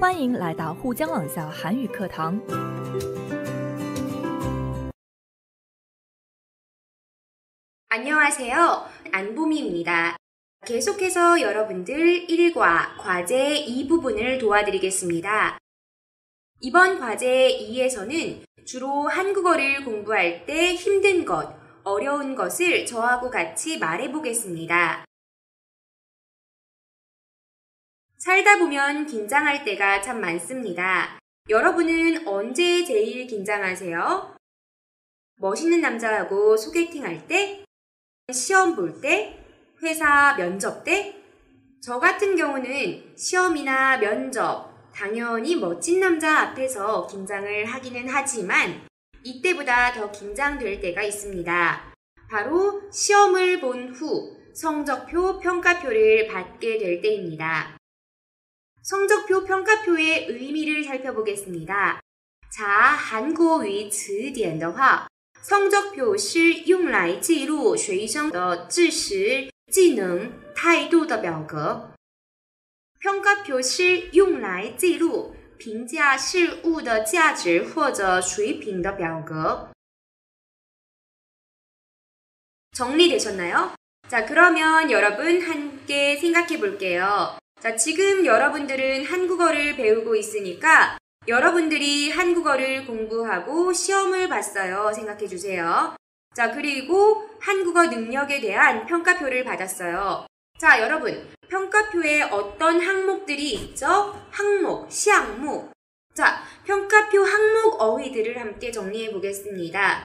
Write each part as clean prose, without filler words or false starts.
欢迎来到沪江朗校韩语课堂。 안녕하세요. 안보미입니다. 계속해서 여러분들 1과 과제 2부분을 도와드리겠습니다. 이번 과제 2에서는 주로 한국어를 공부할 때 힘든 것, 어려운 것을 저하고 같이 말해보겠습니다. 살다 보면 긴장할 때가 참 많습니다. 여러분은 언제 제일 긴장하세요? 멋있는 남자하고 소개팅할 때? 시험 볼 때? 회사 면접 때? 저 같은 경우는 시험이나 면접, 당연히 멋진 남자 앞에서 긴장을 하기는 하지만 이때보다 더 긴장될 때가 있습니다. 바로 시험을 본 후 성적표, 평가표를 받게 될 때입니다. 성적표, 평가표의 의미를 살펴보겠습니다. 자, 한국어 위词典的话 성적표是用来记录学生的知识、技能、态度的表格。평가표是用来记录评价事物的价值或者水平的表格。 정리되셨나요? 자, 그러면 여러분 함께 생각해 볼게요. 자, 지금 여러분들은 한국어를 배우고 있으니까 여러분들이 한국어를 공부하고 시험을 봤어요. 생각해 주세요. 자, 그리고 한국어 능력에 대한 평가표를 받았어요. 자, 여러분, 평가표에 어떤 항목들이 있죠? 항목, 시항목. 자, 평가표 항목 어휘들을 함께 정리해 보겠습니다.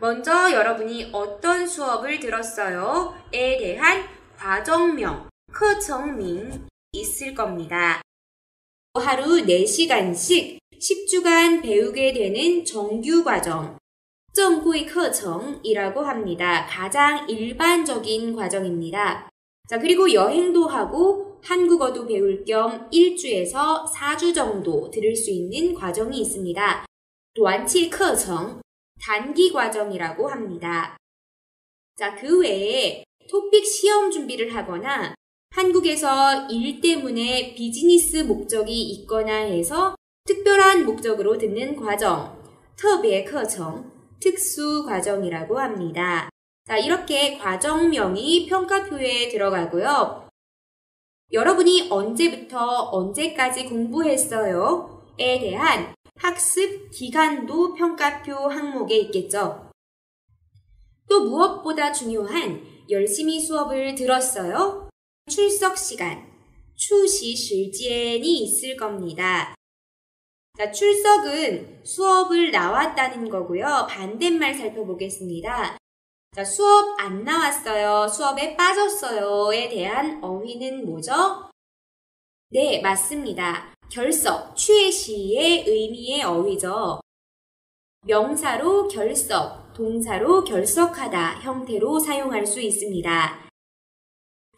먼저 여러분이 어떤 수업을 들었어요? 에 대한 과정명, 课程名 있을 겁니다. 하루 4시간씩 10주간 배우게 되는 정규과정, 正规课程이라고 합니다. 가장 일반적인 과정입니다. 자, 그리고 여행도 하고 한국어도 배울 겸 1주에서 4주 정도 들을 수 있는 과정이 있습니다. 短期课程, 단기 과정이라고 합니다. 자, 그 외에 토픽 시험 준비를 하거나 한국에서 일 때문에 비즈니스 목적이 있거나 해서 특별한 목적으로 듣는 과정, 特别课程, 특수 과정이라고 합니다. 자, 이렇게 과정명이 평가표에 들어가고요. 여러분이 언제부터 언제까지 공부했어요? 에 대한 학습 기간도 평가표 항목에 있겠죠. 또 무엇보다 중요한 열심히 수업을 들었어요? 출석 시간, 出席时间이 있을 겁니다. 자, 출석은 수업을 나왔다는 거고요. 반대말 살펴보겠습니다. 자, 수업 안 나왔어요, 수업에 빠졌어요에 대한 어휘는 뭐죠? 네, 맞습니다. 결석, 缺席의 의미의 어휘죠. 명사로 결석, 동사로 결석하다 형태로 사용할 수 있습니다.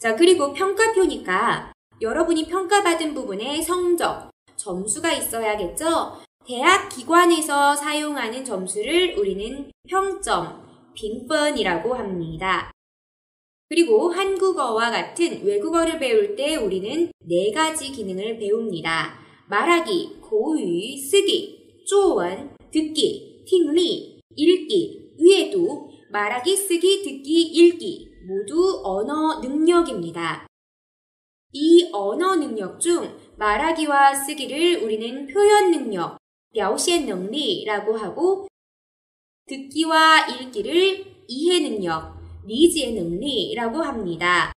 자, 그리고 평가표니까 여러분이 평가받은 부분에 성적, 점수가 있어야겠죠? 대학 기관에서 사용하는 점수를 우리는 평점, 빙번이라고 합니다. 그리고 한국어와 같은 외국어를 배울 때 우리는 4가지 기능을 배웁니다. 말하기, 고유, 쓰기, 作文, 듣기, 听力, 읽기, 阅读, 말하기, 쓰기, 듣기, 읽기 모두 언어 능력입니다. 이 언어 능력 중 말하기와 쓰기를 우리는 표현 능력, 表现能力라고 하고 듣기와 읽기를 이해 능력, 理解能力라고 합니다.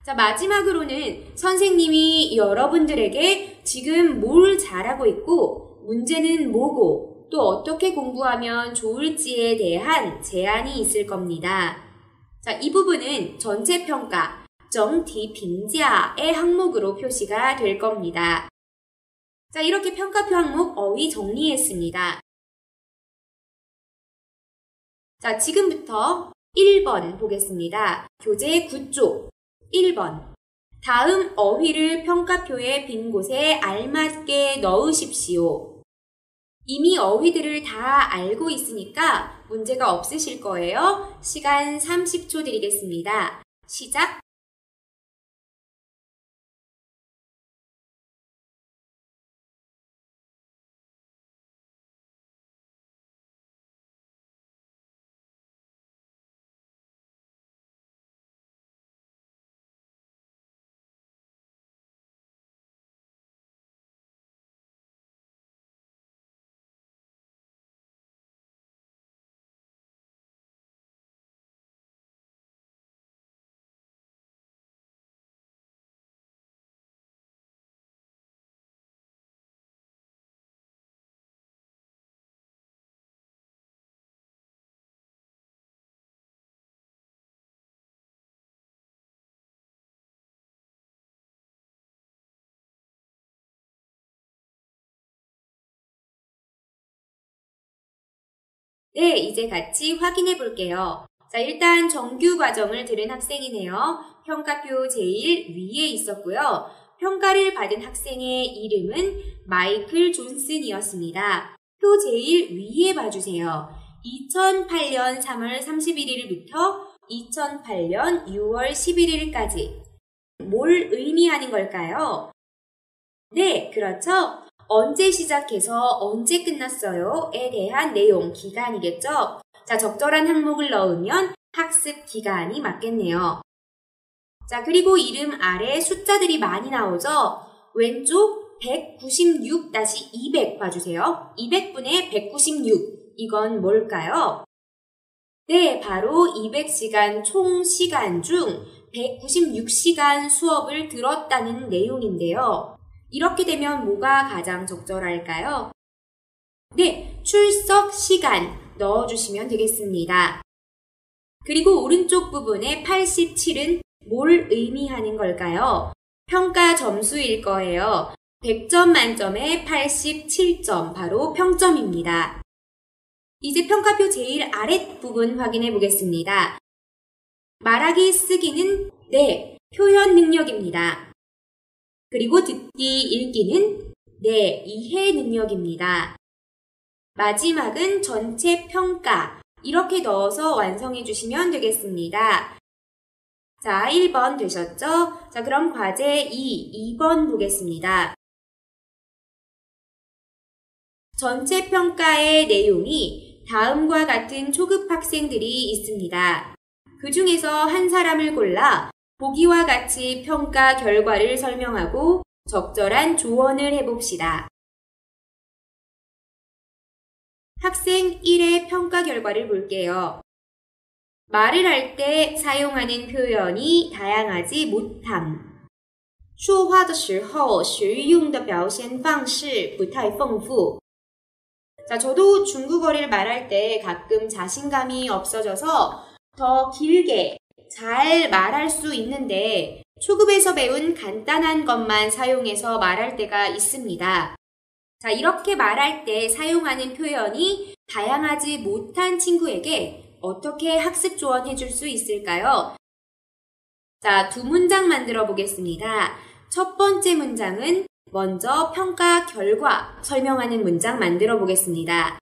자, 마지막으로는 선생님이 여러분들에게 지금 뭘 잘하고 있고 문제는 뭐고 또 어떻게 공부하면 좋을지에 대한 제안이 있을 겁니다. 자, 이 부분은 전체 평가, 整体评价의 항목으로 표시가 될 겁니다. 자, 이렇게 평가표 항목 어휘 정리했습니다. 자, 지금부터 1번 보겠습니다. 교재 9쪽 1번. 다음 어휘를 평가표의 빈 곳에 알맞게 넣으십시오. 이미 어휘들을 다 알고 있으니까 문제가 없으실 거예요. 시간 30초 드리겠습니다. 시작! 네, 이제 같이 확인해 볼게요. 자, 일단 정규 과정을 들은 학생이네요. 평가표 제일 위에 있었고요. 평가를 받은 학생의 이름은 마이클 존슨이었습니다. 표 제일 위에 봐주세요. 2008년 3월 31일부터 2008년 6월 11일까지. 뭘 의미하는 걸까요? 네, 그렇죠. 언제 시작해서 언제 끝났어요?에 대한 내용, 기간이겠죠. 자, 적절한 항목을 넣으면 학습 기간이 맞겠네요. 자, 그리고 이름 아래 숫자들이 많이 나오죠. 왼쪽 196-200 봐주세요. 200분의 196. 이건 뭘까요? 네, 바로 200시간 총 시간 중 196시간 수업을 들었다는 내용인데요. 이렇게 되면 뭐가 가장 적절할까요? 네, 출석 시간 넣어주시면 되겠습니다. 그리고 오른쪽 부분에 87은 뭘 의미하는 걸까요? 평가 점수일 거예요. 100점 만점에 87점, 바로 평점입니다. 이제 평가표 제일 아랫부분 확인해 보겠습니다. 말하기 쓰기는 네, 표현 능력입니다. 그리고 듣기 읽기는 네, 이해 능력입니다. 마지막은 전체 평가, 이렇게 넣어서 완성해 주시면 되겠습니다. 자, 1번 되셨죠? 자, 그럼 과제 2번 보겠습니다. 전체 평가의 내용이 다음과 같은 초급 학생들이 있습니다. 그 중에서 한 사람을 골라 보기와 같이 평가 결과를 설명하고 적절한 조언을 해봅시다. 학생 1의 평가 결과를 볼게요. 말을 할 때 사용하는 표현이 다양하지 못함. 说话的时候使用的表现方式不太丰富. 자, 저도 중국어를 말할 때 가끔 자신감이 없어져서 더 길게 잘 말할 수 있는데 초급에서 배운 간단한 것만 사용해서 말할 때가 있습니다. 자, 이렇게 말할 때 사용하는 표현이 다양하지 못한 친구에게 어떻게 학습 조언해 줄 수 있을까요? 자, 두 문장 만들어 보겠습니다. 첫 번째 문장은 먼저 평가 결과 설명하는 문장 만들어 보겠습니다.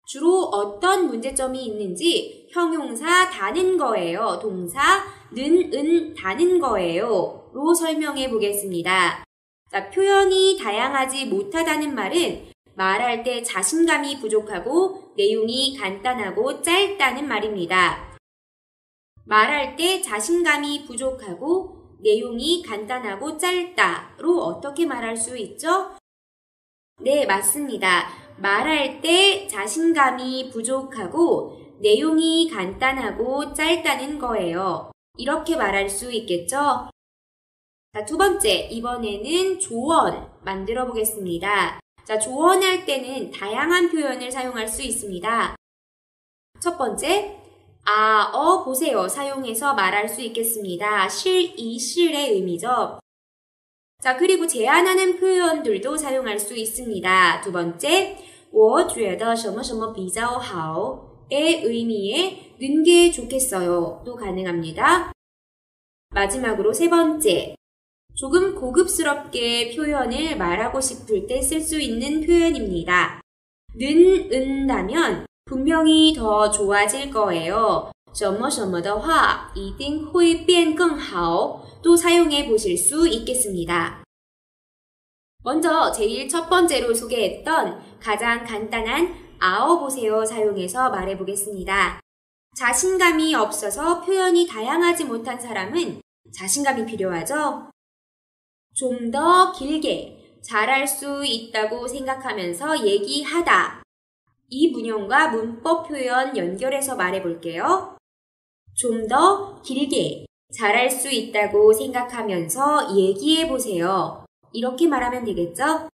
주로 어떤 문제점이 있는지 형용사 다는 거예요. 동사 는 다는 거예요. 로 설명해 보겠습니다. 자, 표현이 다양하지 못하다는 말은 말할 때 자신감이 부족하고 내용이 간단하고 짧다는 말입니다. 말할 때 자신감이 부족하고 내용이 간단하고 짧다로 어떻게 말할 수 있죠? 네, 맞습니다. 말할 때 자신감이 부족하고 내용이 간단하고 짧다는 거예요. 이렇게 말할 수 있겠죠? 자, 두 번째, 이번에는 조언 만들어 보겠습니다. 자, 조언할 때는 다양한 표현을 사용할 수 있습니다. 첫 번째, 보세요 사용해서 말할 수 있겠습니다. 실의 의미죠. 자, 그리고 제안하는 표현들도 사용할 수 있습니다. 두 번째, 我觉得什么什么比较好의 의미에 는 게 좋겠어요 도 가능합니다. 마지막으로 세 번째, 조금 고급스럽게 표현을 말하고 싶을 때 쓸 수 있는 표현입니다. 는다면 분명히 더 좋아질 거예요. 什么什么的话一定会变更好도 사용해 보실 수 있겠습니다. 먼저 제일 첫 번째로 소개했던 가장 간단한 보세요 사용해서 말해 보겠습니다. 자신감이 없어서 표현이 다양하지 못한 사람은 자신감이 필요하죠? 좀 더 길게 잘할 수 있다고 생각하면서 얘기하다. 이 문형과 문법 표현 연결해서 말해 볼게요. 좀 더 길게 잘할 수 있다고 생각하면서 얘기해 보세요. 이렇게 말하면 되겠죠?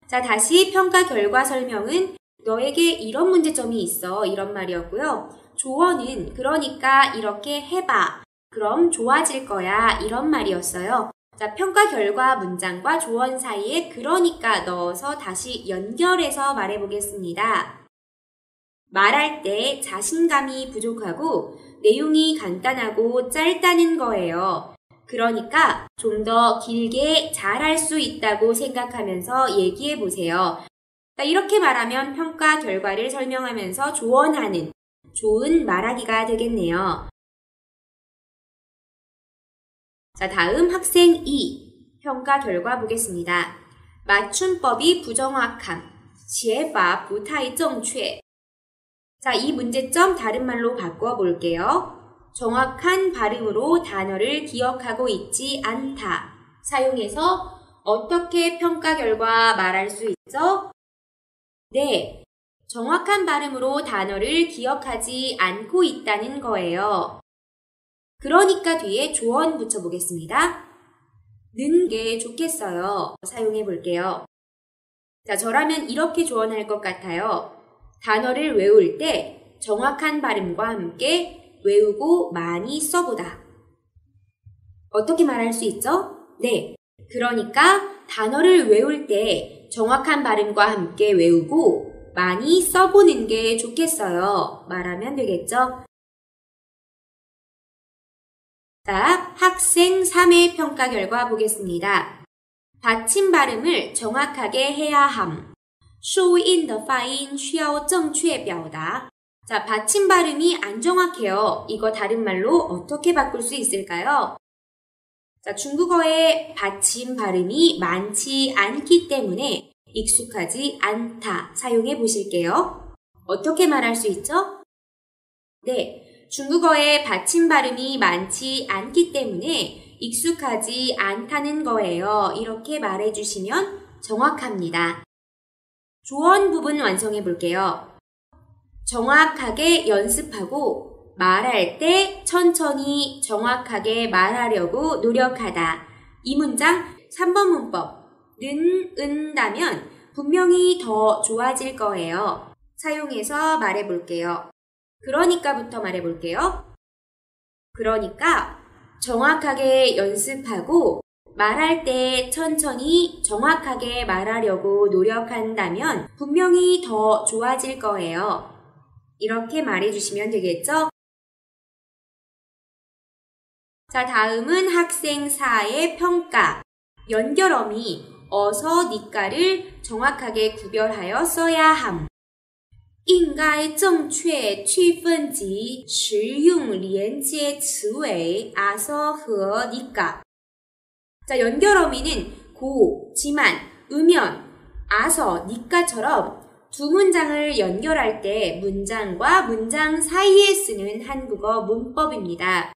자, 다시 평가 결과 설명은 너에게 이런 문제점이 있어 이런 말이었고요. 조언은 그러니까 이렇게 해봐. 그럼 좋아질 거야 이런 말이었어요. 자, 평가 결과 문장과 조언 사이에 그러니까 넣어서 다시 연결해서 말해 보겠습니다. 말할 때 자신감이 부족하고 내용이 간단하고 짧다는 거예요. 그러니까 좀 더 길게 잘할 수 있다고 생각하면서 얘기해 보세요. 이렇게 말하면 평가 결과를 설명하면서 조언하는 좋은 말하기가 되겠네요. 자, 다음 학생 2. 평가 결과 보겠습니다. 맞춤법이 부정확함. 写法不太正确. 자, 이 문제점 다른 말로 바꿔볼게요. 정확한 발음으로 단어를 기억하고 있지 않다. 사용해서 어떻게 평가 결과 말할 수 있죠? 네, 정확한 발음으로 단어를 기억하지 않고 있다는 거예요. 그러니까 뒤에 조언 붙여보겠습니다. 는 게 좋겠어요. 사용해 볼게요. 자, 저라면 이렇게 조언할 것 같아요. 단어를 외울 때 정확한 발음과 함께 외우고 많이 써보다. 어떻게 말할 수 있죠? 네, 그러니까 단어를 외울 때 정확한 발음과 함께 외우고 많이 써보는 게 좋겠어요. 말하면 되겠죠? 자, 학생 3의 평가 결과 보겠습니다. 받침 발음을 정확하게 해야 함. 收音的发音需要正确表达. 자, 받침 발음이 안 정확해요. 이거 다른 말로 어떻게 바꿀 수 있을까요? 자, 중국어의 받침 발음이 많지 않기 때문에 익숙하지 않다 사용해 보실게요. 어떻게 말할 수 있죠? 네, 중국어의 받침 발음이 많지 않기 때문에 익숙하지 않다는 거예요. 이렇게 말해 주시면 정확합니다. 조언 부분 완성해 볼게요. 정확하게 연습하고 말할 때 천천히 정확하게 말하려고 노력하다. 이 문장 3번 문법 은다면 분명히 더 좋아질 거예요. 사용해서 말해 볼게요. 그러니까부터 말해 볼게요. 그러니까 정확하게 연습하고 말할 때 천천히 정확하게 말하려고 노력한다면 분명히 더 좋아질 거예요. 이렇게 말해주시면 되겠죠? 자, 다음은 학생 4의 평가. 연결어미 어서 니까를 정확하게 구별하여 써야 함. 应该正确区分及实用连接词尾 아서和니까. 자, 연결어미는 고, 지만, 으면, 아서, 니까처럼 두 문장을 연결할 때 문장과 문장 사이에 쓰는 한국어 문법입니다.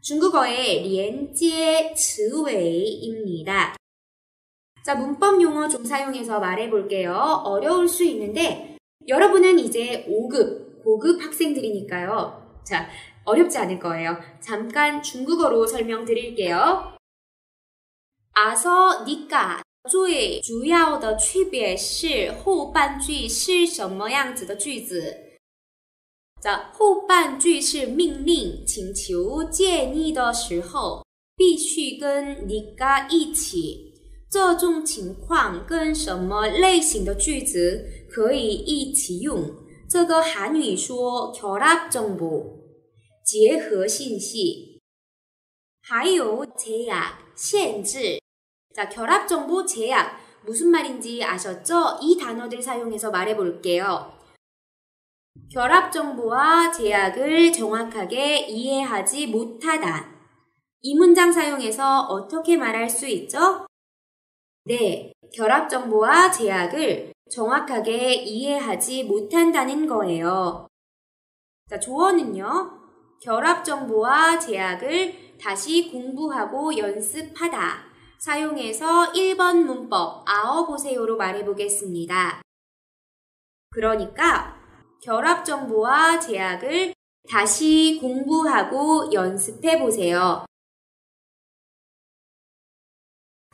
중국어의 连接词尾입니다. 자, 문법 용어 좀 사용해서 말해볼게요. 어려울 수 있는데 여러분은 이제 5급, 고급 학생들이니까요. 자, 어렵지 않을 거예요. 잠깐 중국어로 설명드릴게요. 阿说你嘎最主要的区别是后半句是什么样子的句子？后半句是命令、请求、建议的时候，必须跟你嘎一起。这种情况跟什么类型的句子可以一起用？这个韩语说결합 정보，结合信息，还有제약、限制。 자, 결합 정보 제약 무슨 말인지 아셨죠? 이 단어들 사용해서 말해볼게요. 결합 정보와 제약을 정확하게 이해하지 못하다. 이 문장 사용해서 어떻게 말할 수 있죠? 네, 결합 정보와 제약을 정확하게 이해하지 못한다는 거예요. 자, 조언은요. 결합 정보와 제약을 다시 공부하고 연습하다. 사용해서 1번 문법 아어보세요로 말해보겠습니다. 그러니까 결합 정보와 제약을 다시 공부하고 연습해보세요.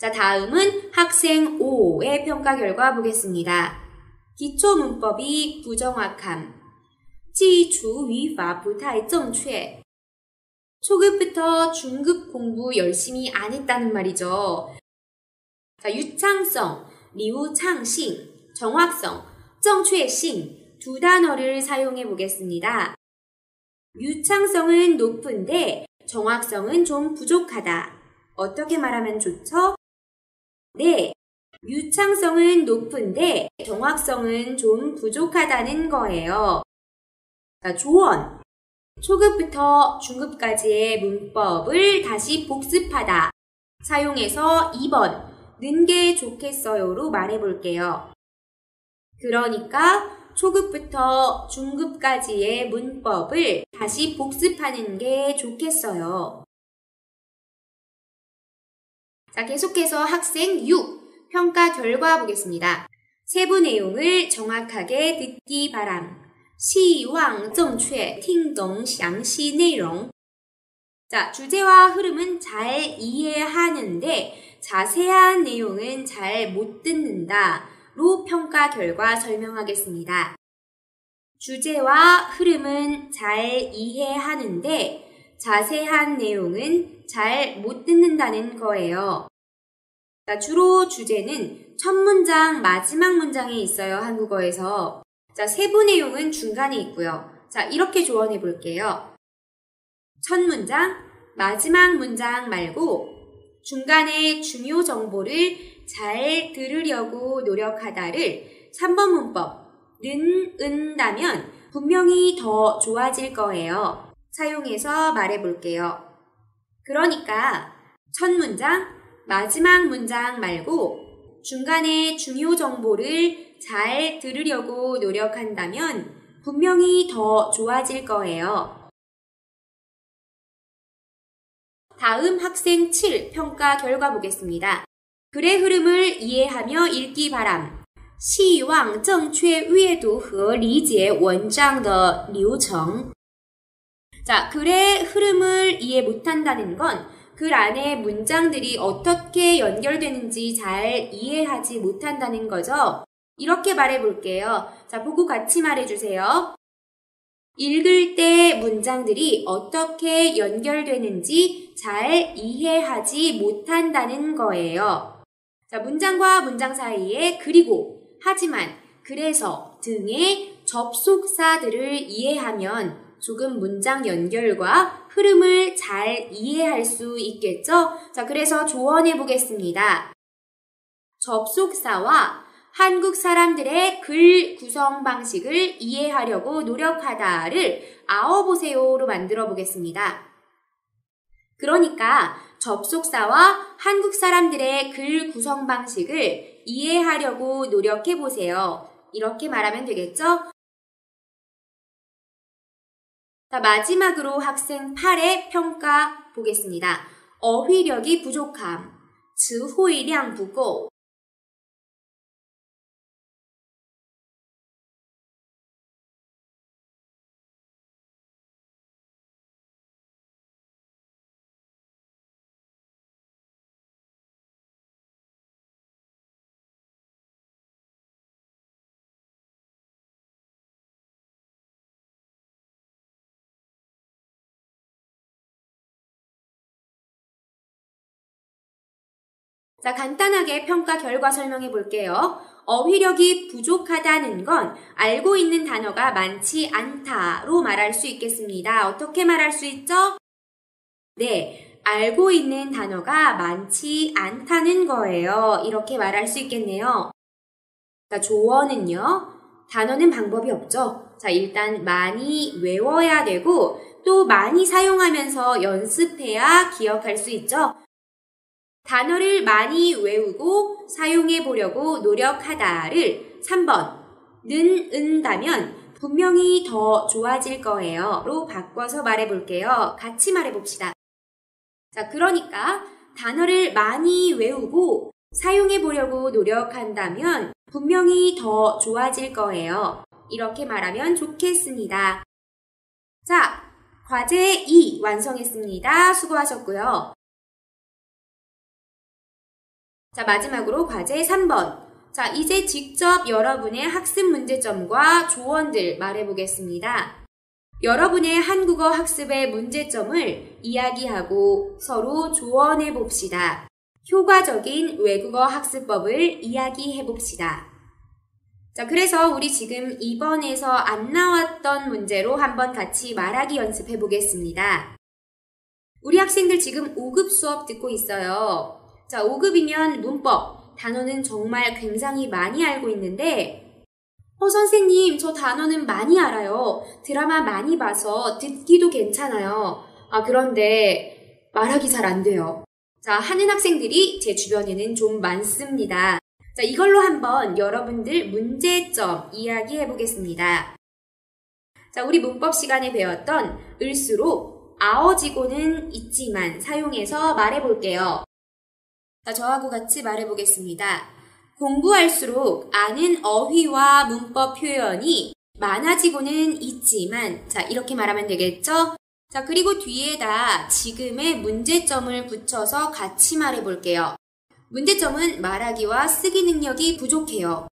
자, 다음은 학생 5의 평가 결과 보겠습니다. 기초 문법이 부정확함. 基础语法不太正确. 초급부터 중급 공부 열심히 안 했다는 말이죠. 자, 유창성, 리우창싱, 정확성, 正确性두 단어를 사용해 보겠습니다. 유창성은 높은데 정확성은 좀 부족하다. 어떻게 말하면 좋죠? 네, 유창성은 높은데 정확성은 좀 부족하다는 거예요. 자, 조언. 초급부터 중급까지의 문법을 다시 복습하다. 사용해서 2번, 는 게 좋겠어요로 말해볼게요. 그러니까 초급부터 중급까지의 문법을 다시 복습하는 게 좋겠어요. 자, 계속해서 학생 6, 평가 결과 보겠습니다. 세부 내용을 정확하게 듣기 바람. 希望正确听懂详细内容. 자, 주제와 흐름은 잘 이해하는데 자세한 내용은 잘 못 듣는다. 로 평가 결과 설명하겠습니다. 주제와 흐름은 잘 이해하는데 자세한 내용은 잘 못 듣는다는 거예요. 자, 주로 주제는 첫 문장, 마지막 문장에 있어요, 한국어에서. 자, 세부 내용은 중간에 있고요. 자, 이렇게 조언해 볼게요. 첫 문장, 마지막 문장 말고 중간에 중요 정보를 잘 들으려고 노력하다를 3번 문법, 은다면 분명히 더 좋아질 거예요. 사용해서 말해 볼게요. 그러니까 첫 문장, 마지막 문장 말고 중간에 중요 정보를 잘 들으려고 노력한다면 분명히 더 좋아질 거예요. 다음 학생 7 평가 결과 보겠습니다. 글의 흐름을 이해하며 읽기 바람. 希望正确阅读和理解文章的流程. 자, 글의 흐름을 이해 못한다는 건 글 안에 문장들이 어떻게 연결되는지 잘 이해하지 못한다는 거죠. 이렇게 말해볼게요. 자, 보고 같이 말해주세요. 읽을 때 문장들이 어떻게 연결되는지 잘 이해하지 못한다는 거예요. 자, 문장과 문장 사이에 그리고, 하지만, 그래서 등의 접속사들을 이해하면 조금 문장 연결과 흐름을 잘 이해할 수 있겠죠? 자, 그래서 조언해 보겠습니다. 접속사와 한국 사람들의 글 구성 방식을 이해하려고 노력하다를 아어보세요로 만들어 보겠습니다. 그러니까 접속사와 한국 사람들의 글 구성 방식을 이해하려고 노력해 보세요. 이렇게 말하면 되겠죠? 자, 마지막으로 학생 8의 평가 보겠습니다. 어휘력이 부족함, 词汇量不够. 자, 간단하게 평가 결과 설명해 볼게요. 어휘력이 부족하다는 건 알고 있는 단어가 많지 않다로 말할 수 있겠습니다. 어떻게 말할 수 있죠? 네, 알고 있는 단어가 많지 않다는 거예요. 이렇게 말할 수 있겠네요. 자, 조언은요. 단어는 방법이 없죠. 자, 일단 많이 외워야 되고 또 많이 사용하면서 연습해야 기억할 수 있죠. 단어를 많이 외우고 사용해 보려고 노력하다를 3번, 은다면 분명히 더 좋아질 거예요. 로 바꿔서 말해 볼게요. 같이 말해 봅시다. 자, 그러니까 단어를 많이 외우고 사용해 보려고 노력한다면 분명히 더 좋아질 거예요. 이렇게 말하면 좋겠습니다. 자, 과제 2 완성했습니다. 수고하셨고요. 자, 마지막으로 과제 3번. 자, 이제 직접 여러분의 학습 문제점과 조언들 말해보겠습니다. 여러분의 한국어 학습의 문제점을 이야기하고 서로 조언해봅시다. 효과적인 외국어 학습법을 이야기해봅시다. 자, 그래서 우리 지금 2번에서 안 나왔던 문제로 한번 같이 말하기 연습해 보겠습니다. 우리 학생들 지금 5급 수업 듣고 있어요. 자, 5급이면 문법, 단어는 정말 굉장히 많이 알고 있는데 선생님, 저 단어는 많이 알아요. 드라마 많이 봐서 듣기도 괜찮아요. 그런데 말하기 잘 안 돼요. 자, 하는 학생들이 제 주변에는 좀 많습니다. 자, 이걸로 한번 여러분들 문제점 이야기해 보겠습니다. 자, 우리 문법 시간에 배웠던 을수록 아어지고는 있지만 사용해서 말해 볼게요. 자, 저하고 같이 말해 보겠습니다. 공부할수록 아는 어휘와 문법 표현이 많아지고는 있지만, 자, 이렇게 말하면 되겠죠? 자, 그리고 뒤에다 지금의 문제점을 붙여서 같이 말해 볼게요. 문제점은 말하기와 쓰기 능력이 부족해요.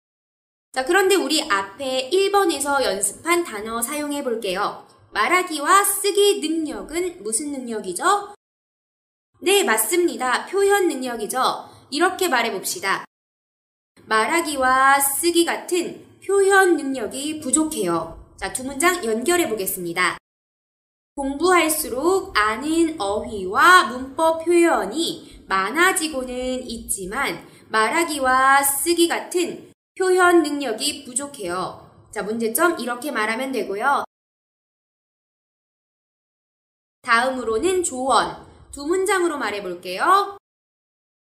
자, 그런데 우리 앞에 1번에서 연습한 단어 사용해 볼게요. 말하기와 쓰기 능력은 무슨 능력이죠? 네, 맞습니다. 표현 능력이죠. 이렇게 말해 봅시다. 말하기와 쓰기 같은 표현 능력이 부족해요. 자, 두 문장 연결해 보겠습니다. 공부할수록 아는 어휘와 문법 표현이 많아지고는 있지만 말하기와 쓰기 같은 표현 능력이 부족해요. 자, 문제점 이렇게 말하면 되고요. 다음으로는 조언. 두 문장으로 말해 볼게요.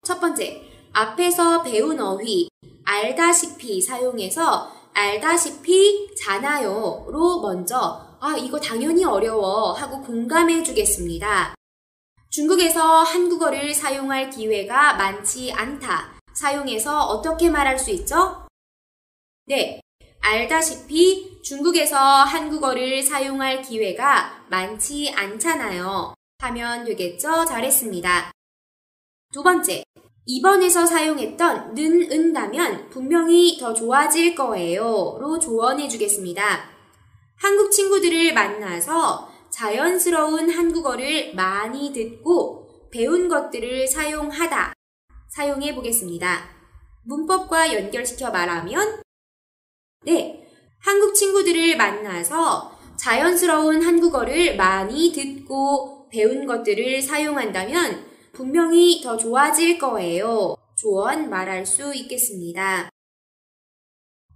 첫 번째, 앞에서 배운 어휘, 알다시피 사용해서 알다시피 잖아요로 먼저 이거 당연히 어려워 하고 공감해 주겠습니다. 중국에서 한국어를 사용할 기회가 많지 않다. 사용해서 어떻게 말할 수 있죠? 네, 알다시피 중국에서 한국어를 사용할 기회가 많지 않잖아요. 하면 되겠죠? 잘했습니다. 두 번째, 2번에서 사용했던 는다면 분명히 더 좋아질 거예요 로 조언해 주겠습니다. 한국 친구들을 만나서 자연스러운 한국어를 많이 듣고 배운 것들을 사용하다. 사용해 보겠습니다. 문법과 연결시켜 말하면 네, 한국 친구들을 만나서 자연스러운 한국어를 많이 듣고 배운 것들을 사용한다면 분명히 더 좋아질 거예요. 조언 말할 수 있겠습니다.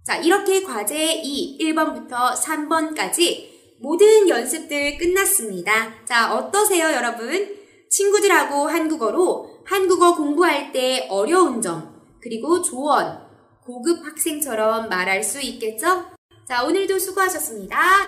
자, 이렇게 과제 2, 1번부터 3번까지 모든 연습들 끝났습니다. 자, 어떠세요, 여러분? 친구들하고 한국어로 한국어 공부할 때 어려운 점, 그리고 조언, 고급 학생처럼 말할 수 있겠죠? 자, 오늘도 수고하셨습니다.